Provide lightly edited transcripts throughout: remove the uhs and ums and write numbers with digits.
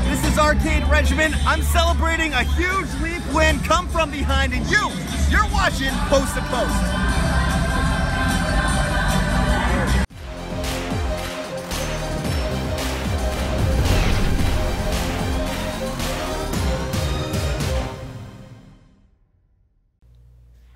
This is Arcade Regiment. I'm celebrating a huge leap win, come from behind, and you're watching Post to Post.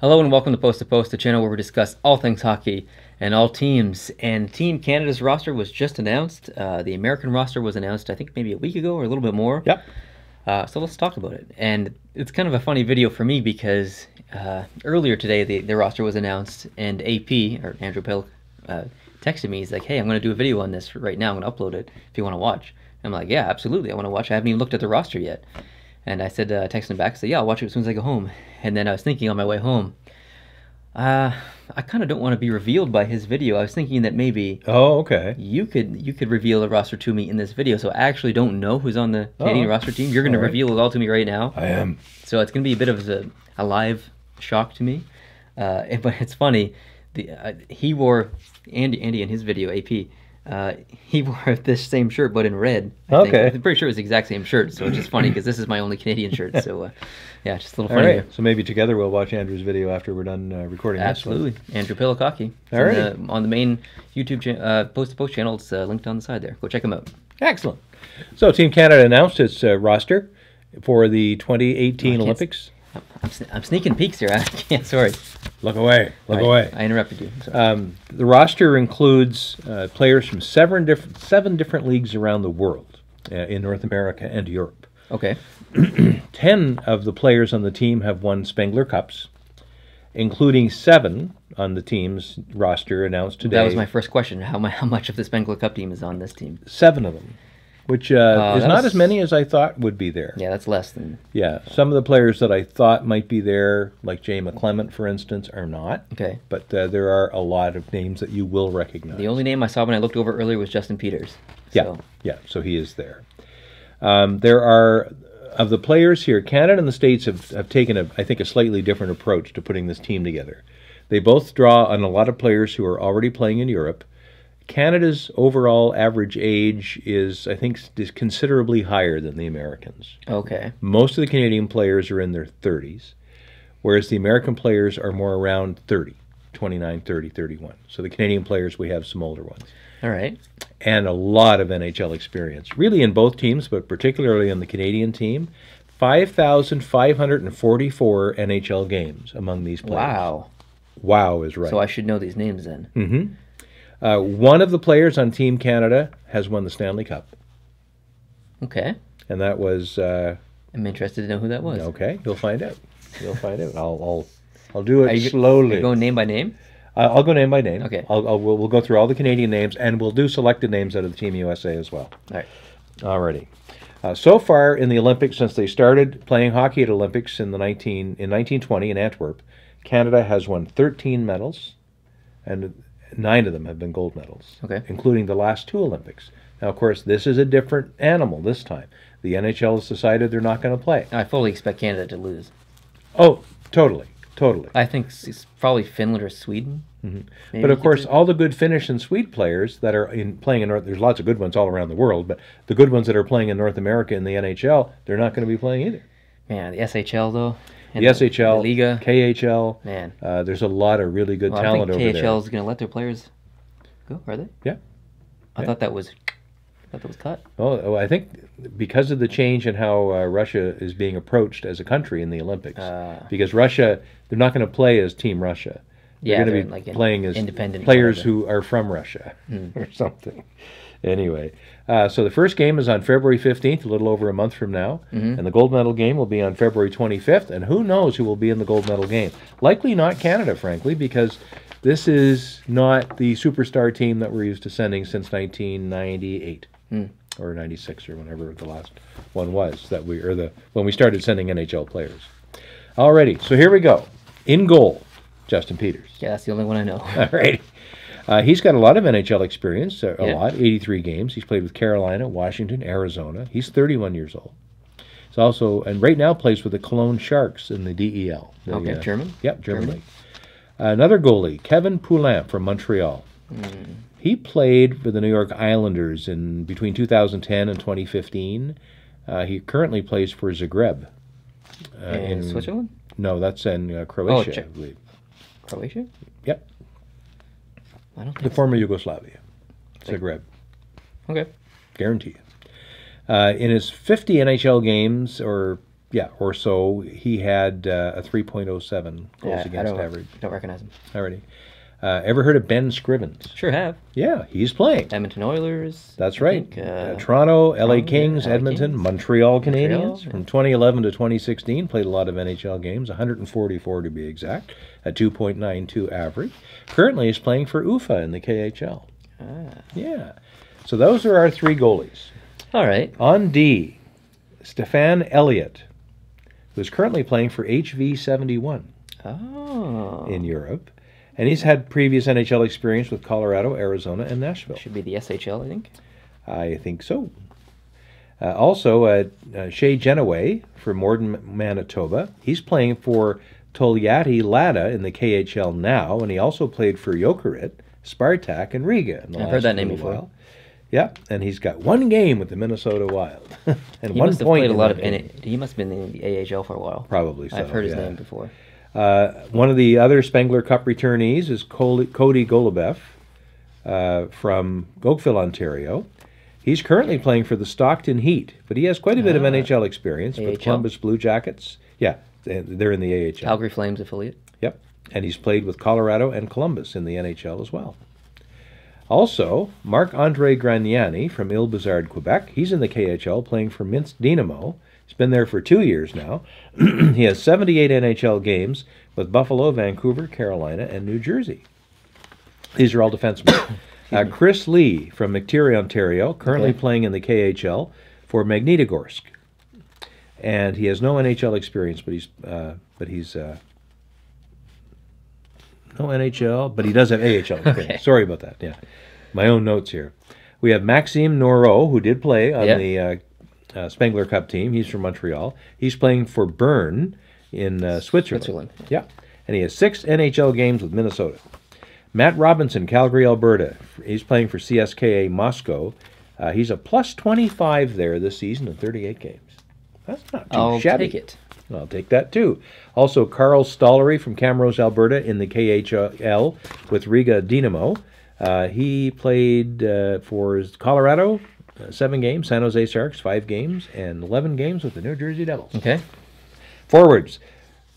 Hello and welcome to Post, the channel where we discuss all things hockey and all teams. And Team Canada's roster was just announced. The American roster was announced, I think, maybe a week ago or a little bit more. Yep. So let's talk about it. And it's kind of a funny video for me because earlier today the roster was announced, and AP, or Andrew Pilk, texted me. He's like, hey, I'm going to do a video on this right now. I'm going to upload it if you want to watch. I'm like, yeah, absolutely. I want to watch. I haven't even looked at the roster yet. And I said, texted him back, I said, yeah, I'll watch it as soon as I go home. And then I was thinking on my way home, I kind of don't want to be revealed by his video. I was thinking that maybe you could reveal the roster to me in this video. So I actually don't know who's on the Canadian roster team. You're going to reveal it all to me right now. I am. So it's going to be a bit of a live shock to me. But it's funny. He wore, Andy in his video, AP, he wore this same shirt but in red. I think. I'm pretty sure it's the exact same shirt, so it's just funny because this is my only Canadian shirt. So yeah, just a little funny. All right. So maybe together we'll watch Andrew's video after we're done recording. Absolutely. This one. Andrew Pilk Hockey. All right. On the main YouTube Post to Post channel. It's linked on the side there. Go check him out. Excellent. So Team Canada announced its roster for the 2018 Olympics. I'm sneaking peeks here. I can't. Sorry. Look away. Look away. I interrupted you. Sorry. The roster includes players from seven different leagues around the world, in North America and Europe. Okay. 10 of the players on the team have won Spengler Cups, including 7 on the team's roster announced today. That was my first question. How much of the Spengler Cup team is on this team? 7 of them, which is not as many as I thought would be there. Yeah, that's less than... Yeah, some of the players that I thought might be there, like Jay McClement, for instance, are not. Okay. But there are a lot of names that you will recognize. The only name I saw when I looked over earlier was Justin Peters. So. Yeah, so he is there. There are... Of the players here, Canada and the States have taken, I think, a slightly different approach to putting this team together. They both draw on a lot of players who are already playing in Europe. Canada's overall average age is, I think, considerably higher than the Americans. Okay. Most of the Canadian players are in their 30s, whereas the American players are more around 30, 29, 30, 31. So the Canadian players, we have some older ones. All right. And a lot of NHL experience, really in both teams, but particularly on the Canadian team. 5,544 NHL games among these players. Wow. Wow is right. So I should know these names then. Mm-hmm. One of the players on Team Canada has won the Stanley Cup. Okay. And that was... I'm interested to know who that was. Okay, you'll find out. You'll find out. I'll do it slowly. Are you going name by name? I'll go name by name. Okay. We'll go through all the Canadian names, and we'll do selected names out of the Team USA as well. All right. Alrighty. So far in the Olympics, since they started playing hockey at Olympics in 1920 in Antwerp, Canada has won 13 medals, and 9 of them have been gold medals, including the last 2 Olympics. Now, of course, this is a different animal this time. The NHL has decided they're not going to play. I fully expect Canada to lose. Oh, totally. Totally. I think it's probably Finland or Sweden. Mm-hmm. But of course, all the good Finnish and Swede players that are playing in North, there's lots of good ones all around the world, but the good ones that are playing in North America in the NHL, they're not going to be playing either. Man, the SHL though. The SHL, the Liga, KHL. Man, there's a lot of really good talent over there. I think KHL is going to let their players go. Are they? Yeah. I thought that was cut. Oh, I think because of the change in how Russia is being approached as a country in the Olympics. Because Russia, they're not going to play as Team Russia. They're going to be like playing as independent players who are from Russia or something. Anyway, so the first game is on February 15th, a little over a month from now. And the gold medal game will be on February 25th. And who knows who will be in the gold medal game. Likely not Canada, frankly, because this is not the superstar team that we're used to sending since 1998. Or 96 or whenever the last one was when we started sending NHL players. Alrighty, so here we go. In goal, Justin Peters. Yeah, that's the only one I know. Alrighty. He's got a lot of NHL experience, a lot, 83 games. He's played with Carolina, Washington, Arizona. He's 31 years old. He's also, and right now plays with the Cologne Sharks in the DEL. German? Yep, German League. Another goalie, Kevin Poulin from Montreal. He played for the New York Islanders in between 2010 and 2015. He currently plays for Zagreb. In Switzerland? No, that's in Croatia, I believe. Croatia? Yep. I don't think the former Yugoslavia. Zagreb. Okay. Guarantee you. In his 50 NHL games, or so, he had a 3.07 goals against average. Don't recognize him. Alrighty. Ever heard of Ben Scrivens? Sure have. Yeah, he's playing. Edmonton Oilers. That's right. Toronto, LA Kings, Edmonton, Kings. Montreal Canadiens. From 2011 to 2016, played a lot of NHL games, 144 to be exact, a 2.92 average. Currently, he's playing for UFA in the KHL. Yeah. So those are our 3 goalies. All right. On D, Stefan Elliott, who is currently playing for HV71 in Europe. And he's had previous NHL experience with Colorado, Arizona, and Nashville. Should be the SHL, I think. I think so. Also, Shea Genoway from Morden, Manitoba. He's playing for Toljatti Lada in the KHL now, and he also played for Jokerit, Spartak, and Riga. I've heard that name before. Yeah, and he's got 1 game with the Minnesota Wild. And he 1 must have point played a lot of he must have been in the AHL for a while. Probably so. I've heard his name before. One of the other Spengler Cup returnees is Cody Golubeff from Oakville, Ontario. He's currently playing for the Stockton Heat, but he has quite a bit of NHL experience with Columbus Blue Jackets. Yeah, they're in the AHL. Calgary Flames affiliate. Yep, and he's played with Colorado and Columbus in the NHL as well. Also, Marc-Andre Gragnani from Ile-Bizard, Quebec. He's in the KHL playing for Minsk Dynamo. He's been there for 2 years now. He has 78 NHL games with Buffalo, Vancouver, Carolina, and New Jersey. These are all defensemen. Chris Lee from McTiere, Ontario, currently playing in the KHL for Magnitogorsk. And he has no NHL experience, but he's no NHL, but he does have AHL experience. Sorry about that. Yeah, my own notes here. We have Maxime Noreau, who did play on the Spengler Cup team. He's from Montreal. He's playing for Bern in Switzerland. Yeah, and he has 6 NHL games with Minnesota. Matt Robinson, Calgary, Alberta. He's playing for CSKA Moscow. He's a plus 25 there this season in 38 games. That's not too shabby. I'll take it. I'll take that too. Also, Carl Stollery from Camrose, Alberta in the KHL with Riga Dynamo. He played for Colorado, 7 games, San Jose Sharks, 5 games, and 11 games with the New Jersey Devils. Okay. Forwards,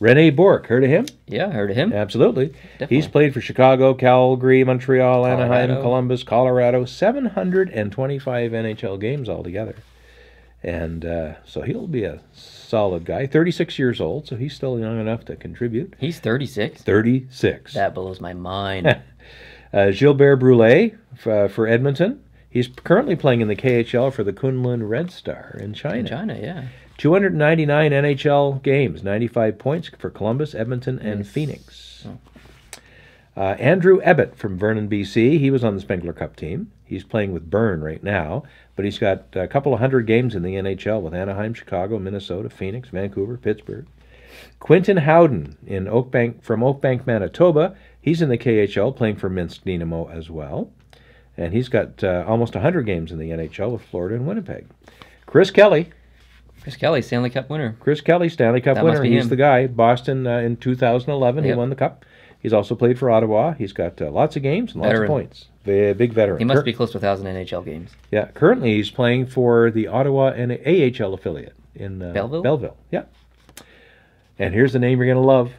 Rene Bourque. Heard of him? Yeah, heard of him. Absolutely. Definitely. He's played for Chicago, Calgary, Montreal, Anaheim, Columbus, Colorado. 725 NHL games altogether. And so he'll be a solid guy. 36 years old, so he's still young enough to contribute. He's 36? 36. That blows my mind. Gilbert Brulé for Edmonton. He's currently playing in the KHL for the Kunlun Red Star in China. In China, yeah. 299 NHL games, 95 points for Columbus, Edmonton, and Phoenix. Andrew Ebbett from Vernon, BC. He was on the Spengler Cup team. He's playing with Bern right now, but he's got a couple of 100 games in the NHL with Anaheim, Chicago, Minnesota, Phoenix, Vancouver, Pittsburgh. Quinton Howden from Oakbank, Manitoba. He's in the KHL playing for Minsk Dynamo as well. And he's got almost 100 games in the NHL with Florida and Winnipeg. Chris Kelly. Chris Kelly, Stanley Cup winner. Chris Kelly, Stanley Cup winner. He's the guy. Boston in 2011, he won the Cup. He's also played for Ottawa. He's got lots of games and lots of points. Big veteran. He must be close to 1,000 NHL games. Yeah, currently he's playing for the Ottawa and AHL affiliate in Belleville. Belleville, yeah. And here's the name you're going to love.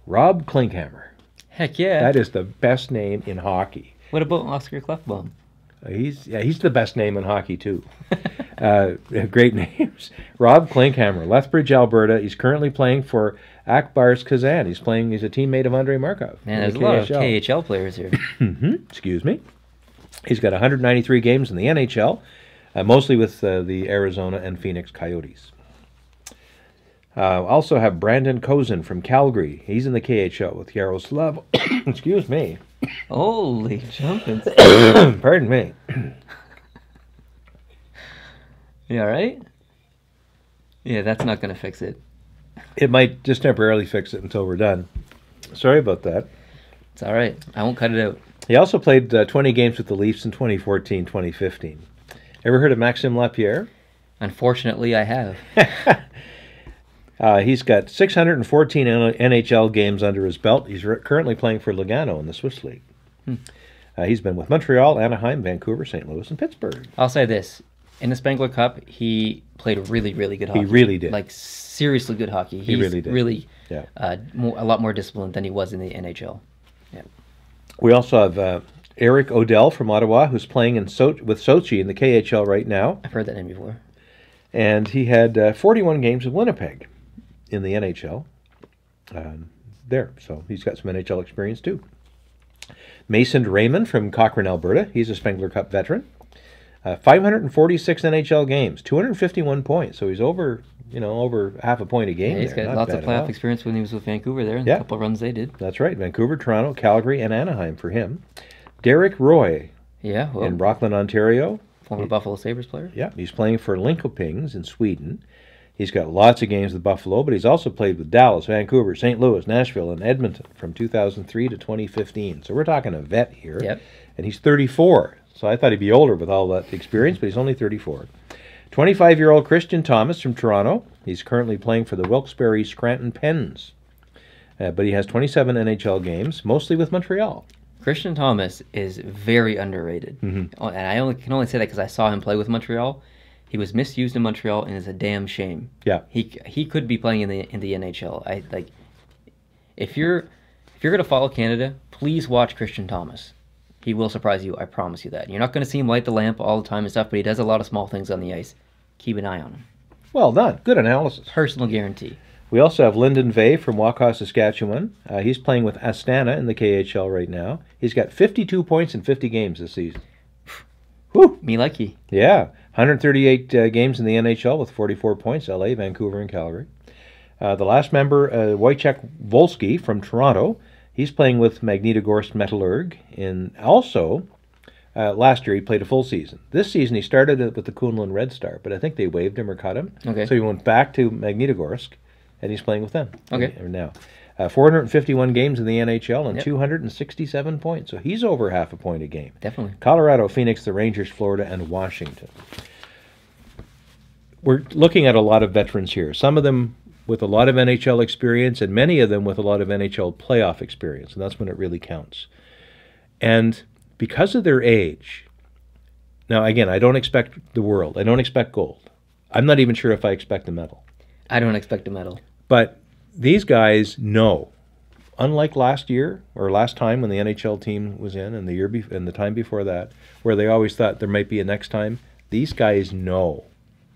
Rob Klinkhammer. Heck yeah. That is the best name in hockey. What about Oscar Klefbom? He's the best name in hockey, too. Great names. Rob Klinkhammer, Lethbridge, Alberta. He's currently playing for Akbars Kazan. He's a teammate of Andrei Markov. Man, there's a lot of KHL players here. Excuse me. He's got 193 games in the NHL, mostly with the Arizona and Phoenix Coyotes. Also have Brandon Kozin from Calgary. He's in the KHL with Yaroslav. Excuse me. Holy jumping. Pardon me. You all right? Yeah, that's not going to fix it. It might just temporarily fix it until we're done. Sorry about that. It's all right. I won't cut it out. He also played 20 games with the Leafs in 2014, 2015. Ever heard of Maxime Lapierre? Unfortunately, I have. He's got 614 NHL games under his belt. He's currently playing for Lugano in the Swiss League. He's been with Montreal, Anaheim, Vancouver, St. Louis, and Pittsburgh. I'll say this. In the Spengler Cup, he played really, really good hockey. He really did. Like, seriously good hockey. He really did. Really, a lot more disciplined than he was in the NHL. Yeah. We also have Eric Odell from Ottawa, who's playing with Sochi in the KHL right now. I've heard that name before. And he had 41 games with Winnipeg in the NHL there. So he's got some NHL experience too. Mason Raymond from Cochrane, Alberta. He's a Spengler Cup veteran. 546 NHL games, 251 points. So he's over half a point a game. Yeah, he's got lots of playoff experience when he was with Vancouver there, and a couple of runs they did. That's right. Vancouver, Toronto, Calgary, and Anaheim for him. Derek Roy. Yeah. Well, in Rockland, Ontario. Former Buffalo Sabres player. Yeah. He's playing for Linköpings in Sweden. He's got lots of games with Buffalo, but he's also played with Dallas, Vancouver, St. Louis, Nashville, and Edmonton from 2003 to 2015. So we're talking a vet here. Yep. And he's 34. So I thought he'd be older with all that experience, but he's only 34. 25-year-old Christian Thomas from Toronto. He's currently playing for the Wilkes-Barre Scranton Pens. But he has 27 NHL games, mostly with Montreal. Christian Thomas is very underrated. And I can only say that because I saw him play with Montreal. He was misused in Montreal, and it's a damn shame. Yeah. He could be playing in the NHL. If you're going to follow Canada, please watch Christian Thomas. He will surprise you, I promise you that. You're not going to see him light the lamp all the time and stuff, but he does a lot of small things on the ice. Keep an eye on him. Well done. Good analysis. Personal guarantee. We also have Lyndon Vey from Waukau, Saskatchewan. He's playing with Astana in the KHL right now. He's got 52 points in 50 games this season. Whew. Me likey. Yeah. 138 games in the NHL with 44 points, LA, Vancouver, and Calgary. The last member, Wojciech Wolski from Toronto. He's playing with Magnitogorsk Metallurg. And also, last year he played a full season. This season he started with the Kunlun Red Star, but I think they waived him or cut him. Okay. So he went back to Magnitogorsk, and he's playing with them. Okay. Now, 451 games in the NHL and 267 points. So he's over half a point a game. Definitely. Colorado, Phoenix, the Rangers, Florida, and Washington. We're looking at a lot of veterans here. Some of them with a lot of NHL experience, and many of them with a lot of NHL playoff experience, and that's when it really counts. And because of their age, now again, I don't expect the world. I don't expect gold. I'm not even sure if I expect a medal. I don't expect a medal. But these guys know, unlike last year or last time when the NHL team was in, and the time before that, where they always thought there might be a next time, these guys know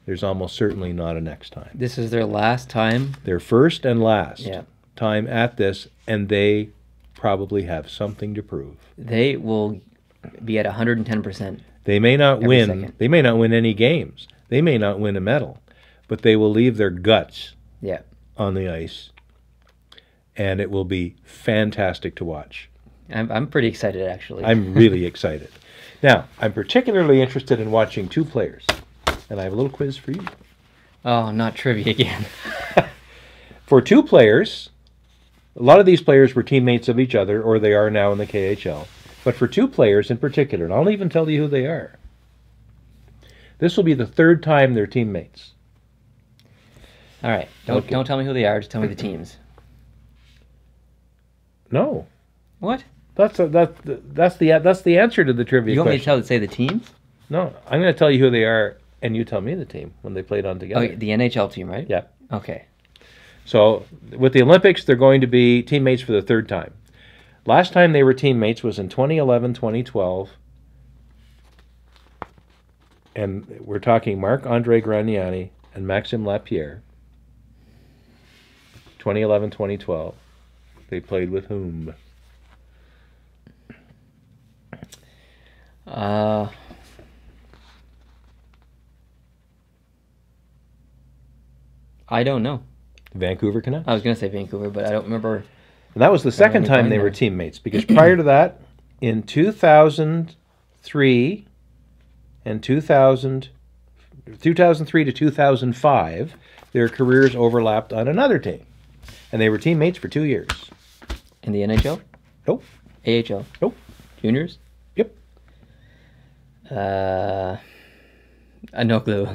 there's almost certainly not a next time. This is their last time. Their first and last time at this, and they probably have something to prove. They will be at 110%. They may not win. They may not win any games. They may not win a medal, but they will leave their guts on the ice, and it will be fantastic to watch. I'm pretty excited, actually. I'm really excited. Now, I'm particularly interested in watching two players, and I have a little quiz for you. Oh, not trivia again. For two players, a lot of these players were teammates of each other, or they are now in the KHL. But for two players in particular, and I'll even tell you who they are, this will be the third time they're teammates. All right. Don't tell me who they are. Just tell me the teams. No. What? That's the answer to the trivia question. You want me to say the teams? No. I'm going to tell you who they are, and you tell me the team when they played on together. Okay, the NHL team, right? Yeah. Okay. So with the Olympics, they're going to be teammates for the third time. Last time they were teammates was in 2011, 2012. And we're talking Marc-Andre Graniani and Maxime Lapierre. 2011, 2012. They played with whom? I don't know. Vancouver Canucks. I was going to say Vancouver, but I don't remember. And that was the second time they were teammates, because prior to that, in 2003 and 2003 to 2005, their careers overlapped on another team. And they were teammates for 2 years. In the NHL? Nope. AHL? Nope. Juniors? Yep. No clue.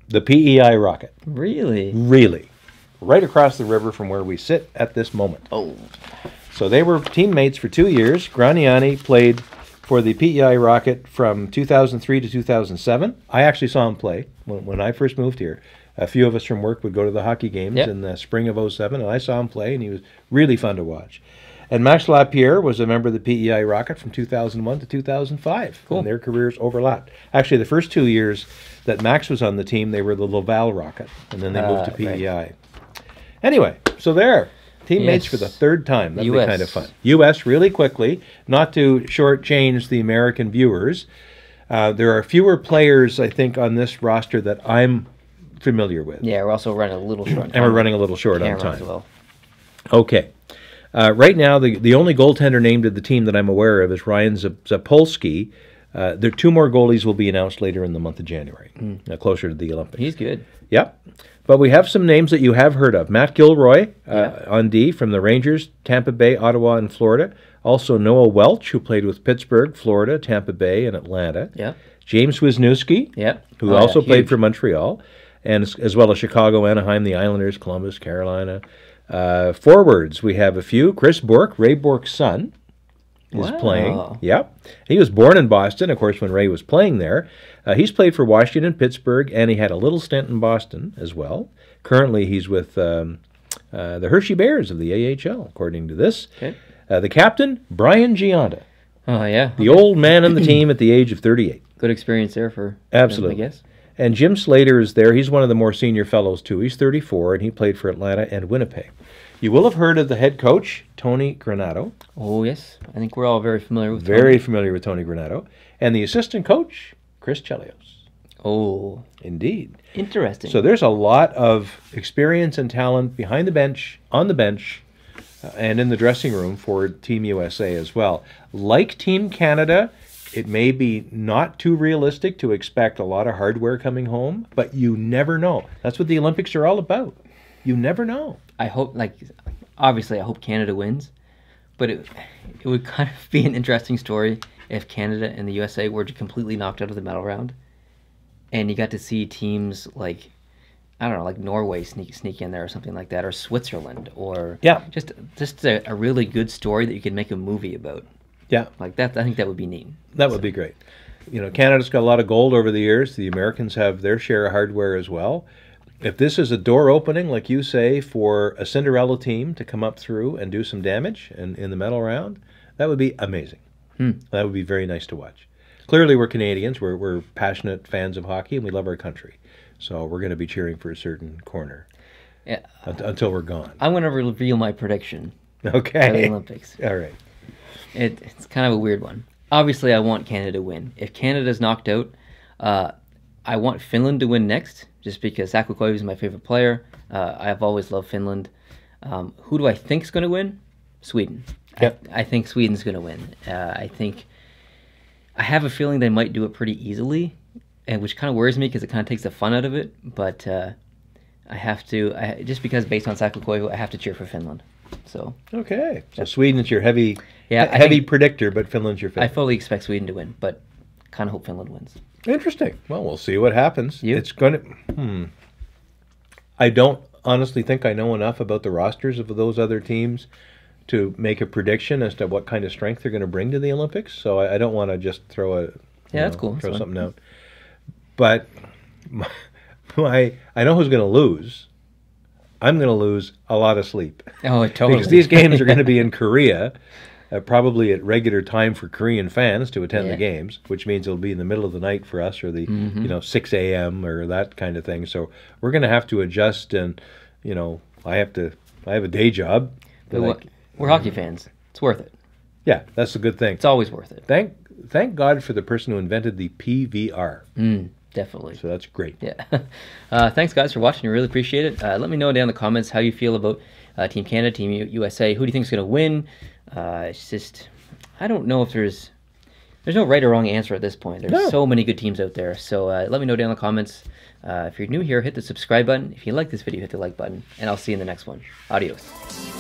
The PEI Rocket. Really? Really. Right across the river from where we sit at this moment. Oh. So they were teammates for 2 years. Graniani played for the PEI Rocket from 2003 to 2007. I actually saw him play when I first moved here. A few of us from work would go to the hockey games in the spring of 07, and I saw him play, and he was really fun to watch. And Max Lapierre was a member of the PEI Rocket from 2001 to 2005. Cool. And their careers overlapped. Actually, the first 2 years that Max was on the team, they were the Laval Rocket, and then they moved to PEI. Right. Anyway, so there. Teammates for the third time. That'd be kind of fun. U.S. really quickly, not to shortchange the American viewers. There are fewer players, I think, on this roster that I'm familiar with. Yeah, we're also running a little short on time. And we're running a little short on time. As well. Okay. Right now, the only goaltender named to the team that I'm aware of is Ryan Zapolsky. There 2 more goalies will be announced later in the month of January, closer to the Olympics. He's good. Yep. But we have some names that you have heard of. Matt Gilroy on D from the Rangers, Tampa Bay, Ottawa, and Florida. Also Noah Welch, who played with Pittsburgh, Florida, Tampa Bay, and Atlanta. Yeah. James Wisniewski, who also played for Montreal, and as well as Chicago, Anaheim, the Islanders, Columbus, Carolina. Forwards, we have a few. Chris Bourque, Ray Bourque's son, is playing. Yep. He was born in Boston, of course, when Ray was playing there. He's played for Washington, Pittsburgh, and he had a little stint in Boston as well. Currently, he's with the Hershey Bears of the AHL, according to this. Okay. The captain, Brian Gianda. Oh, yeah. The old man on the team at the age of 38. Good experience there for Absolutely. him, I guess. And Jim Slater is there. He's one of the more senior fellows, too. He's 34, and he played for Atlanta and Winnipeg. You will have heard of the head coach, Tony Granato. Oh, yes. I think we're all very familiar with Very familiar with Tony Granato. And the assistant coach, Chris Chelios. Oh. Indeed. Interesting. So there's a lot of experience and talent behind the bench, on the bench, and in the dressing room for Team USA as well. Like Team Canada, it may be not too realistic to expect a lot of hardware coming home, but you never know. That's what the Olympics are all about. You never know. I hope, obviously, I hope Canada wins, but it would kind of be an interesting story if Canada and the USA were completely knocked out of the medal round, and you got to see teams like, I don't know, like Norway sneak in there or something like that, or Switzerland, or just a really good story that you could make a movie about. Yeah. Like that, I think that would be neat. That would be great. You know, Canada's got a lot of gold over the years. The Americans have their share of hardware as well. If this is a door opening, like you say, for a Cinderella team to come up through and do some damage in the medal round, that would be amazing. That would be very nice to watch. Clearly, we're Canadians. We're passionate fans of hockey, and we love our country. So we're going to be cheering for a certain corner until we're gone. I'm going to reveal my prediction for the Olympics. All right. It's kind of a weird one. Obviously, I want Canada to win. If Canada's knocked out, I want Finland to win next, just because Saku Koivu is my favorite player. I've always loved Finland. Who do I think is going to win? Sweden. Yep. I think Sweden's going to win. I have a feeling they might do it pretty easily, and which kind of worries me because it kind of takes the fun out of it. But I have to, just because based on Saku Koivu, I have to cheer for Finland. So Sweden's your heavy predictor, but Finland's your favorite. I fully expect Sweden to win, but kind of hope Finland wins. Interesting. Well, we'll see what happens. It's going to. I don't honestly think I know enough about the rosters of those other teams to make a prediction as to what kind of strength they're going to bring to the Olympics. So I don't want to just throw that's cool. Throw something out. But I know who's going to lose. I'm going to lose a lot of sleep. Oh, totally. Because these games are going to be in Korea. Probably at regular time for Korean fans to attend the games, which means it'll be in the middle of the night for us, or the 6 a.m. or that kind of thing. So we're going to have to adjust, and I have a day job. We're hockey fans. It's worth it. Yeah, that's a good thing. It's always worth it. Thank God for the person who invented the PVR. Definitely. So that's great. Yeah. Thanks, guys, for watching. I really appreciate it. Let me know down in the comments how you feel about Team Canada, Team USA. Who do you think is going to win? It's just, I don't know if there's no right or wrong answer at this point. There's so many good teams out there. So let me know down in the comments. If you're new here, hit the subscribe button. If you like this video, hit the like button. And I'll see you in the next one. Adios.